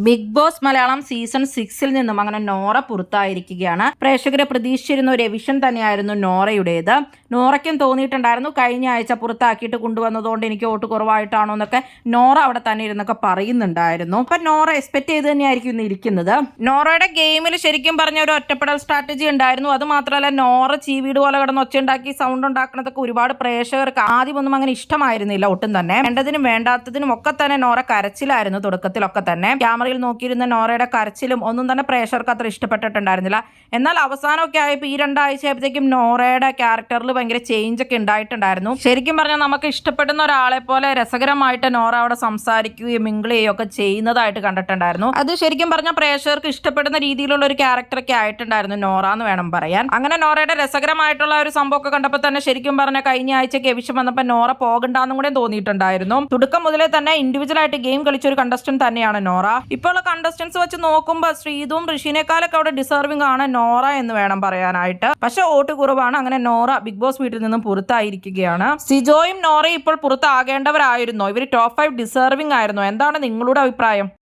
Big boss Malayalam season 6-ൽ നിന്നും അങ്ങനെ നോറ പുറത്തായിരിക്കുകയാണ്. പ്രേക്ഷകരെ പ്രതീക്ഷിച്ചിരുന്ന ഒരു എവിഷൻ തന്നെയായിരുന്നു നോറയുടേത്. നോറയ്ക്കും തോന്നിയിട്ടുണ്ടായിരുന്നു കഴിഞ്ഞ ആഴ്ച പുറത്താക്കിയിട്ട് കൊണ്ടുവന്നതുകൊണ്ട് എനിക്ക് വോട്ട് കുറവായിട്ടാണോ എന്നൊക്കെ നോറ അവിടെ തന്നെ ഇരുന്നൊക്കെ പറയുന്നുണ്ടായിരുന്നു. അപ്പൊ നോറ എക്സ്പെക്ട് ചെയ്ത് തന്നെയായിരിക്കും ഇന്ന് ഇരിക്കുന്നത്. നോറയുടെ ഗെയിമിൽ ശരിക്കും പറഞ്ഞ ഒരു ഒറ്റപ്പെടൽ സ്ട്രാറ്റജി ഉണ്ടായിരുന്നു. അത് മാത്രമല്ല നോറ ചീവീട് പോലെ കിടന്ന് ഒച്ചയുണ്ടാക്കി സൗണ്ട് ഉണ്ടാക്കുന്നതൊക്കെ ഒരുപാട് പ്രേക്ഷകർക്ക് ആദ്യമൊന്നും അങ്ങനെ ഇഷ്ടമായിരുന്നില്ല ഒട്ടും തന്നെ. വേണ്ടതിനും വേണ്ടാത്തതിനും ഒക്കെ തന്നെ നോറ കരച്ചിലായിരുന്നു തുടക്കത്തിലൊക്കെ തന്നെ. ക്യാമറ നോക്കിയിരുന്ന നോറയുടെ കരച്ചിലും ഒന്നും തന്നെ പ്രേക്ഷകർക്ക് അത്ര ഇഷ്ടപ്പെട്ടിട്ടുണ്ടായിരുന്നില്ല. എന്നാൽ അവസാനമൊക്കെ ആയപ്പോൾ ഈ 2 ആഴ്ചയായപ്പോഴത്തേക്കും നോറയുടെ ക്യാരക്ടറിൽ ഭയങ്കര ചേഞ്ച് ഒക്കെ ഉണ്ടായിട്ടുണ്ടായിരുന്നു. ശരിക്കും പറഞ്ഞാൽ നമുക്ക് ഇഷ്ടപ്പെടുന്ന ഒരാളെ പോലെ രസകരമായിട്ട് നോറ അവിടെ സംസാരിക്കുകയും മിങ്കിൾ ചെയ്യുകയും ഒക്കെ ചെയ്യുന്നതായിട്ട് കണ്ടിട്ടുണ്ടായിരുന്നു. അത് ശരിക്കും പറഞ്ഞാൽ പ്രേക്ഷകർക്ക് ഇഷ്ടപ്പെടുന്ന രീതിയിലുള്ള ഒരു ക്യാരക്ടറൊക്കെ ആയിട്ടുണ്ടായിരുന്നു നോറ എന്ന് വേണം പറയാൻ. അങ്ങനെ നോറയുടെ രസകരമായിട്ടുള്ള ഒരു സംഭവമൊക്കെ കണ്ടപ്പോൾ തന്നെ ശരിക്കും പറഞ്ഞാൽ കഴിഞ്ഞ ആഴ്ചക്ക് എവിഷം വന്നപ്പോൾ നോറ പോകണ്ടെന്നും കൂടെ തോന്നിയിട്ടുണ്ടായിരുന്നു. തുടക്കം മുതലേ തന്നെ ഇൻഡിവിജ്വൽ ആയിട്ട് ഗെയിം കളിച്ച ഒരു കണ്ടസ്റ്റന്റ് തന്നെയാണ് നോറ. ഇപ്പോൾ ഉള്ള കണ്ടസ്റ്റൻസ് വെച്ച് നോക്കുമ്പോൾ ശ്രീതും ഋഷിനേക്കാളൊക്കെ അവിടെ ഡിസർവിംഗ് ആണ് നോറ എന്ന് വേണം പറയാനായിട്ട്. പക്ഷെ വോട്ട് കുറവാണ്. അങ്ങനെ നോറ ബിഗ് ബോസ് വീട്ടിൽ നിന്നും പുറത്തായിരിക്കുകയാണ്. സിജോയും നോറയും ഇപ്പോൾ പുറത്താകേണ്ടവരായിരുന്നോ? ഇവർ ടോപ്പ് 5 ഡിസർവിംഗ് ആയിരുന്നോ? എന്താണ് നിങ്ങളുടെ അഭിപ്രായം?